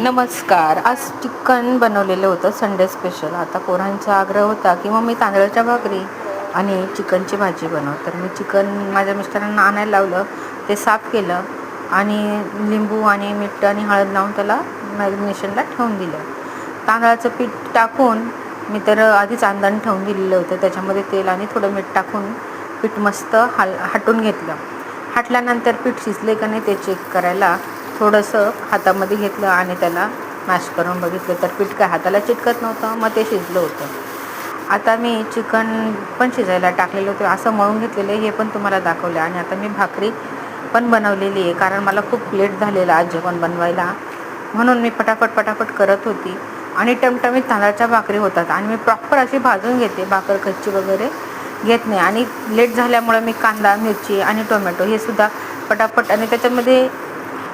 नमस्कार. आज चिकन बनवलेलं होतं संडे स्पेशल. आता पोरांचा आग्रह होता की मग मी तांदळाच्या भाकरी आणि चिकनची भाजी बनव. तर मी चिकन माझ्या मिस्टरांना आणायला लावलं, ते साफ केलं आणि लिंबू आणि मीठ आणि हळद लावून त्याला मॅरिनेशनला ठेवून दिलं. तांदळाचं पीठ टाकून मी तर आधीच अंदाण ठेवून दिलेलं होतं. त्याच्यामध्ये तेल आणि थोडं मीठ टाकून पीठ मस्त हटून घेतलं. हटल्यानंतर पीठ शिजले का नाही ते चेक करायला थोडंसं हातामध्ये घेतलं आणि त्याला मॅश करून बघितलं तर पीठ काय हाताला चिटकत नव्हतं, मग ते शिजलं होतं. आता मी चिकन पण शिजायला टाकलेलं होतं, असं मळून घेतलेलं हे पण तुम्हाला दाखवलं. आणि आता मी भाकरी पण बनवलेली आहे, कारण मला खूप लेट झालेलं आज जेवण बनवायला, म्हणून मी पटापट करत होती. आणि टमटमीत तांदळाच्या भाकरी होतात आणि मी प्रॉपर अशी भाजून घेते, भाकर कच्ची वगैरे घेत नाही. आणि लेट झाल्यामुळे मी कांदा, मिरची आणि टोमॅटो हे सुद्धा पटापट, आणि त्याच्यामध्ये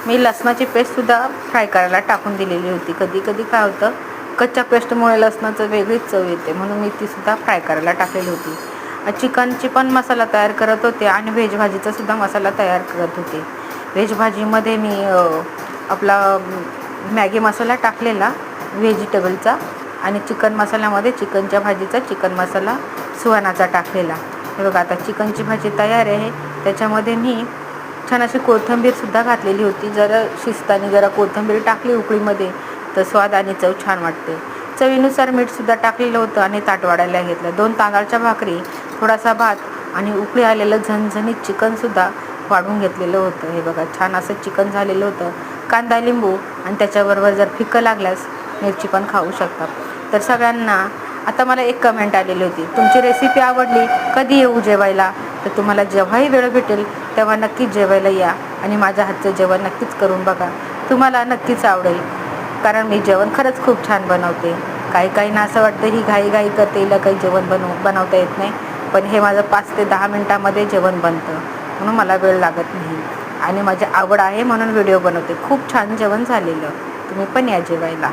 मी लसणाची पेस्टसुद्धा फ्राय करायला टाकून दिलेली होती. कधी कधी काय होतं, कच्च्या पेस्टमुळे लसणाचं वेगळीच चव येते, म्हणून मी तीसुद्धा फ्राय करायला टाकलेली होती. चिकनची पण मसाला तयार करत होते आणि व्हेज भाजीचासुद्धा मसाला तयार करत होते. व्हेज भाजीमध्ये मी आपला मॅगी मसाला टाकलेला व्हेजिटेबलचा, आणि चिकन मसाल्यामध्ये चिकनच्या भाजीचा चिकन मसाला सुहानाचा टाकलेला. हे बघा, आता चिकनची भाजी तयार आहे. त्याच्यामध्ये मी छान अशी कोथिंबीरसुद्धा घातलेली होती. जरा शिजताना जरा कोथिंबीर टाकली उकळीमध्ये तर स्वाद आणि चव छान वाटते. चवीनुसार मीठसुद्धा टाकलेलं होतं आणि ताट वाढायला घेतलं. 2 तांदळाच्या भाकरी, थोडासा भात आणि उकळी आलेलं झणझणीत चिकनसुद्धा वाढून घेतलेलं होतं. हे बघा, छान असं चिकन झालेलं होतं. कांदा, लिंबू आणि त्याच्याबरोबर जर फिक्कं लागल्यास मिरची पण खाऊ शकतात. तर सगळ्यांना आता मला एक कमेंट आलेली होती, तुमची रेसिपी आवडली, कधी येऊ जेवायला? तर तुम्हाला जेव्हाही वेळ भेटेल तेव्हा नक्कीच जेवायला या आणि माझ्या हातचं जेवण नक्कीच करून बघा. तुम्हाला नक्कीच आवडेल, कारण मी जेवण खरंच खूप छान बनवते. काहींना असं वाटतं ही घाई करते, हिला काही जेवण बनवता येत नाही, पण हे माझं 5 ते 10 मिनटामध्ये जेवण बनतं, म्हणून मला वेळ लागत नाही. आणि माझी आवड आहे म्हणून व्हिडिओ बनवते. खूप छान जेवण झालेलं. तुम्ही पण या जेवायला.